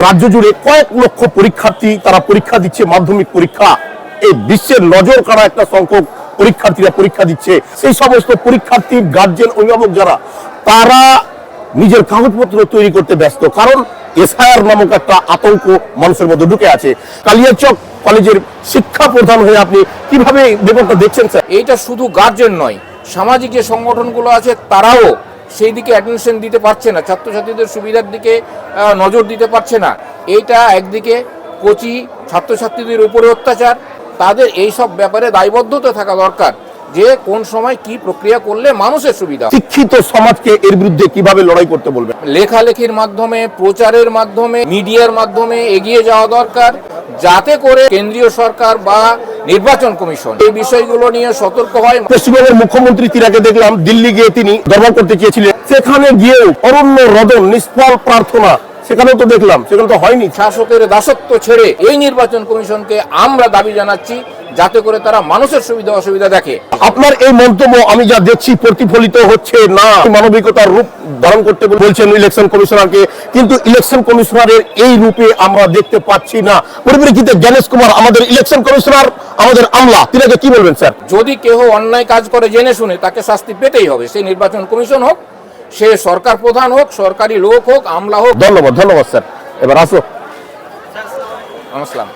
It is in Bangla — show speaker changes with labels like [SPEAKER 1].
[SPEAKER 1] রাজ্য জুড়ে কয়েক লক্ষ পরীক্ষার্থী তারা পরীক্ষা দিচ্ছে, মাধ্যমিক পরীক্ষা। এই বিশ্বের নজর কাড়া একটা সংখ্যক পরীক্ষার্থীরা পরীক্ষা দিচ্ছে। সেই সমস্ত পরীক্ষার্থীর গার্জেন, অভিভাবক যারা, তারা নিজের কাগজপত্র তৈরি করতে ব্যস্ত, কারণ এসআইআর নামক একটা আতঙ্ক মানুষের মধ্যে ঢুকে আছে। কালিয়াচক কলেজের শিক্ষা প্রধান হয়ে আপনি কিভাবে ব্যাপারটা দেখছেন স্যার?
[SPEAKER 2] এইটা শুধু গার্জেন নয়, সামাজিক যে সংগঠনগুলো আছে তারাও সেই দিকে অ্যাটেনশন দিতে পারছে না, ছাত্রছাত্রীদের সুবিধার দিকে নজর দিতে পারছে না। এইটা একদিকে কোচি ছাত্রছাত্রীদের উপরে অত্যাচার, তাদের এই সব ব্যাপারে দায়বদ্ধতা থাকা দরকার যে কোন সময় কি প্রক্রিয়া করলে মানুষের সুবিধা।
[SPEAKER 1] শিক্ষিত সমাজকে এর বিরুদ্ধে কিভাবে লড়াই করতে বলবেন?
[SPEAKER 2] লেখালেখির মাধ্যমে, প্রচারের মাধ্যমে, মিডিয়ার মাধ্যমে এগিয়ে যাওয়া দরকার, যাতে করে কেন্দ্রীয় সরকার বা নির্বাচন কমিশন এই বিষয়গুলো নিয়ে সতর্ক হয়।
[SPEAKER 1] পশ্চিমবঙ্গের মুখ্যমন্ত্রী আগে দেখলাম দিল্লি গিয়ে তিনি দরবার করতে চেয়েছিলেন, সেখানে গিয়েও অরণ্য রদন, নিষ্ফল প্রার্থনা, সেখানেও তো দেখলাম, সেখানে তো হয়নি।
[SPEAKER 2] শাসকের দাসত্ব ছেড়ে এই নির্বাচন কমিশনকে আমরা দাবি জানাচ্ছি যাতে করে তারা মানুষের সুবিধা অসুবিধা দেখে।
[SPEAKER 1] আপনার এই মন্তব্য আমি যা দেখছি প্রতিফলিত হচ্ছে না, মানবিকতার রূপ ধারণ করতে বলছেন ইলেকশন কমিশনারকে, কিন্তু ইলেকশন কমিশনারের এই রূপে আমরা দেখতে পাচ্ছি না। পরিপ্রেক্ষিতে জ্ঞানেশ কুমার আমাদের ইলেকশন কমিশনার, আমাদের আমলা, তিনাকে কি বলবেন স্যার?
[SPEAKER 2] যদি কেউ অন্যায় কাজ করে জেনে শুনে, তাকে শাস্তি পেতেই হবে। সেই নির্বাচন কমিশন হোক, সে সরকার প্রধান হোক, সরকারি লোক হোক, আমলা হোক।
[SPEAKER 1] ধন্যবাদ, ধন্যবাদ স্যার। এবার আসো।
[SPEAKER 2] নমস্কার।